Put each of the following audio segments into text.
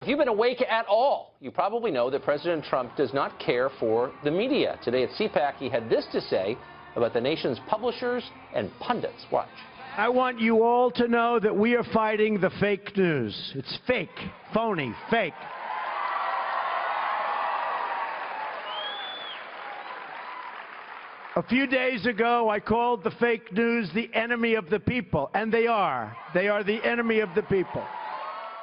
If you've been awake at all, you probably know that President Trump does not care for the media. Today at CPAC, he had this to say about the nation's publishers and pundits. Watch. I want you all to know that we are fighting the fake news. It's fake, phony, fake. A few days ago, I called the fake news the enemy of the people, and they are. They are the enemy of the people.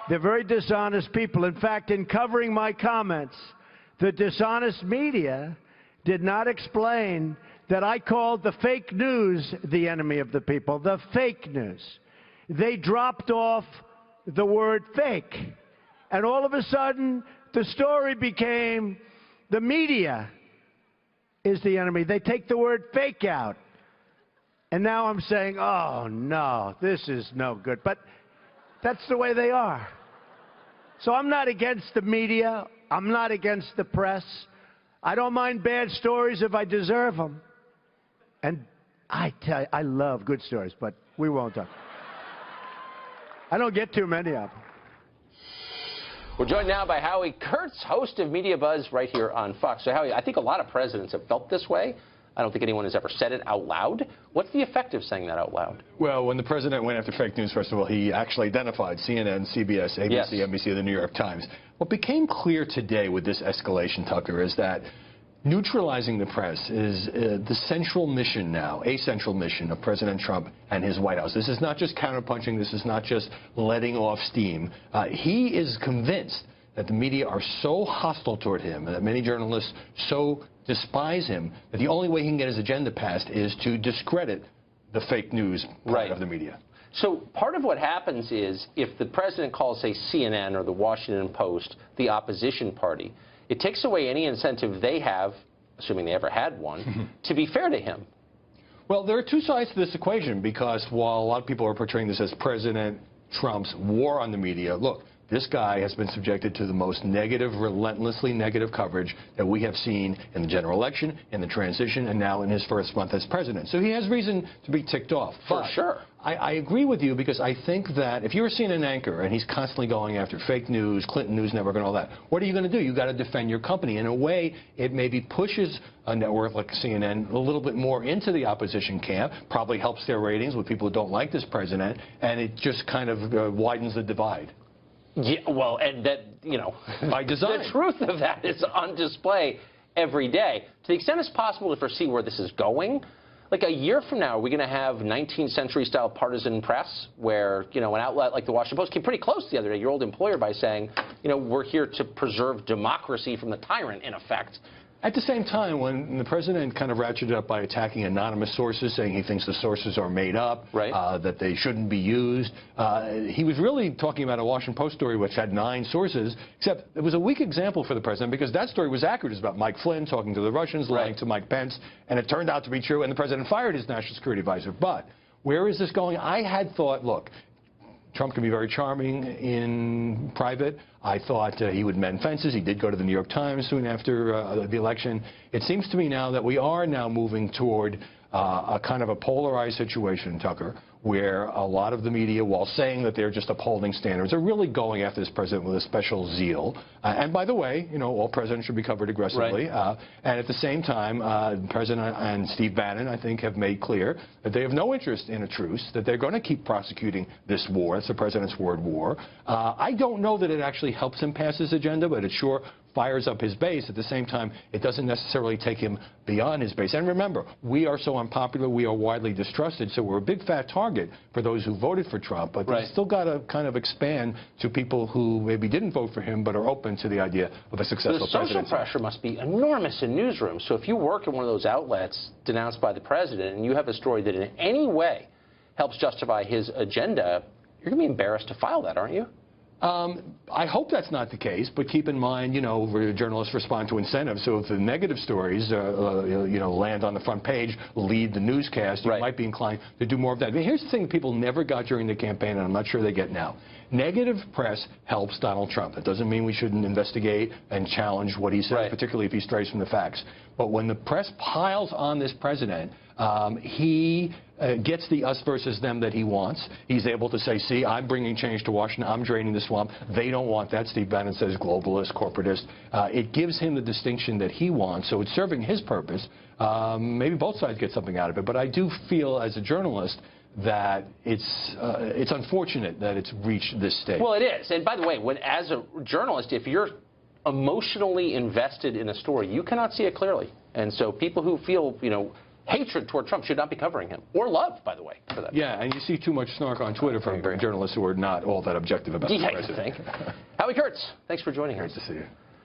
They're very dishonest people. In fact, in covering my comments, the dishonest media did not explain that I called the fake news the enemy of the people, the fake news. They dropped off the word fake. And all of a sudden, the story became the media is the enemy. They take the word fake out. And now I'm saying, oh, no, this is no good. But that's the way they are. So I'm not against the media. I'm not against the press. I don't mind bad stories if I deserve them. And I tell you, I love good stories, but we won't talk. I don't get too many of them. We're joined now by Howie Kurtz, host of MediaBuzz right here on Fox. So, Howie, I think a lot of presidents have felt this way. I don't think anyone has ever said it out loud. What's the effect of saying that out loud? Well, when the president went after fake news, first of all, he actually identified CNN, CBS, ABC, yes, NBC, and the New York Times. What became clear today with this escalation, Tucker, is that neutralizing the press is the central mission now, a central mission of President Trump and his White House. This is not just counterpunching. This is not just letting off steam. He is convinced that the media are so hostile toward him and that many journalists so despise him that the only way he can get his agenda passed is to discredit the fake news part of the media. So part of what happens is if the president calls, say, CNN or the Washington Post the opposition party, it takes away any incentive they have, assuming they ever had one, to be fair to him. Well, there are two sides to this equation, because while a lot of people are portraying this as President Trump's war on the media, look, this guy has been subjected to the most negative, relentlessly negative coverage that we have seen in the general election, in the transition, and now in his first month as president. So he has reason to be ticked off. For sure. I agree with you, because I think that if you're a CNN anchor and he's constantly going after fake news, Clinton News Network and all that, what are you going to do? You've got to defend your company. In a way, it maybe pushes a network like CNN a little bit more into the opposition camp, probably helps their ratings with people who don't like this president, and it just kind of widens the divide. Yeah, well, and that, you know, by design. The truth of that is on display every day. To the extent it's possible to foresee where this is going, like a year from now, are we going to have 19th century style partisan press where, you know, an outlet like the Washington Post came pretty close the other day, your old employer, by saying, you know, we're here to preserve democracy from the tyrant, in effect. At the same time, when the president kind of ratcheted up by attacking anonymous sources, saying he thinks the sources are made up, that they shouldn't be used, he was really talking about a Washington Post story which had 9 sources, except it was a weak example for the president, because that story was accurate. It was about Mike Flynn talking to the Russians, lying to Mike Pence, and it turned out to be true, and the president fired his national security advisor. But where is this going? I had thought, look, Trump can be very charming in private. I thought he would mend fences. He did go to the New York Times soon after the election. It seems to me now that we are now moving toward a kind of a polarized situation, Tucker, where a lot of the media, while saying that they're just upholding standards, are really going after this president with a special zeal. And by the way, you know, all presidents should be covered aggressively. And at the same time, the president and Steve Bannon, I think, have made clear that they have no interest in a truce, that they're going to keep prosecuting this war. It's the president's word, war. I don't know that it actually helps him pass his agenda, but it sure fires up his base. At the same time, it doesn't necessarily take him beyond his base. And remember, we are so unpopular, we are widely distrusted, so we're a big fat target for those who voted for Trump, but they've still got to kind of expand to people who maybe didn't vote for him but are open to the idea of a successful presidency. The social pressure must be enormous in newsrooms. So if you work in one of those outlets denounced by the president and you have a story that in any way helps justify his agenda, you're going to be embarrassed to file that, aren't you? I hope that's not the case, but keep in mind, you know, journalists respond to incentives. So if the negative stories, you know, land on the front page, lead the newscast, you might be inclined to do more of that. I mean, here's the thing people never got during the campaign, and I'm not sure they get now. Negative press helps Donald Trump. It doesn't mean we shouldn't investigate and challenge what he says, particularly if he strays from the facts. But when the press piles on this president, he gets the us versus them that he wants. He's able to say, see, I'm bringing change to Washington. I'm draining the swamp. They don't want that. Steve Bannon says globalist, corporatist. It gives him the distinction that he wants, so it's serving his purpose. Maybe both sides get something out of it, but I do feel as a journalist that it's unfortunate that it's reached this stage. Well, it is. And by the way, as a journalist, if you're emotionally invested in a story, you cannot see it clearly. And so people who feel, hatred toward Trump should not be covering him. Or love, by the way, for that. Yeah, and you see too much snark on Twitter from journalists who are not all that objective about the president. Howie Kurtz, thanks for joining us. Great to see you.